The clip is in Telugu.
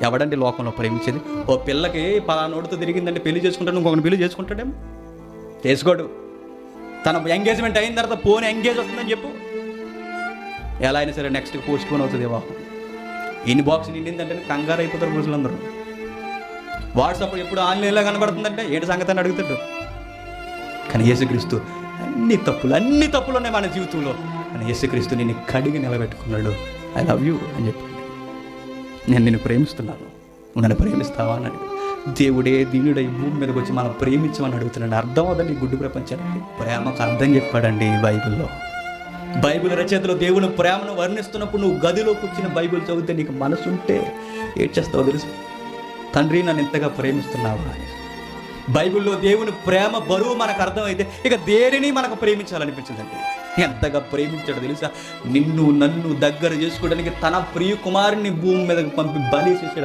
ఎవడండి లోకంలో ప్రేమించేది? ఓ పిల్లకి పలానోడితో తిరిగిందంటే పెళ్లి చేసుకుంటాడు, ఇంకొకరిని పెళ్లి చేసుకుంటాడేమో? చేసుకోడు. తన ఎంగేజ్మెంట్ అయిన తర్వాత పోనీ ఎంగేజ్ వస్తుందని చెప్పు, ఎలా అయినా సరే నెక్స్ట్ పోస్ట్ పోన్ అవుతుంది వివాహం. ఇన్బాక్స్ నిండిందంటే కంగారు అయిపోతారు రోజులందరూ. వాట్సాప్ ఎప్పుడు ఆన్లైన్లో కనబడుతుందంటే ఏంటి సంగతి అని అడుగుతాడు. కానీ యేసుక్రీస్తు అన్ని తప్పులు ఉన్నాయి మన జీవితంలో, కానీ యేసుక్రీస్తు నిన్ను కడిగి నిలబెట్టుకున్నాడు. ఐ లవ్ యూ అని చెప్పండి, నేను నిన్ను ప్రేమిస్తున్నాను, నువ్వు నన్ను ప్రేమిస్తావా అని అడిగాడు. దేవుడే దీనుడై భూమి మీదకి వచ్చి మనం ప్రేమించమని అడుగుతున్నాడు. అర్థం అవుదండి ఈ గుడ్డు ప్రపంచానికి. ప్రేమకు అర్థం చెప్పాడండి బైబిల్లో. బైబిల్ రచయితలో దేవుని ప్రేమను వర్ణిస్తున్నప్పుడు నువ్వు గదిలో కూర్చుని బైబిల్ చదివితే నీకు మనసు ఉంటే ఏం చేస్తావో తెలుసు, తండ్రి నన్ను ఎంతగా ప్రేమిస్తున్నావా అని. బైబిల్లో దేవుని ప్రేమ బరువు మనకు అర్థమైతే ఇక దేనిని మనకు ప్రేమించాలనిపించదండి. ఎంతగా ప్రేమించాడో తెలుసా, నిన్ను నన్ను దగ్గర చేసుకోవడానికి తన ప్రియ కుమారుని భూమి మీదకి పంపి బలి చేసాడు.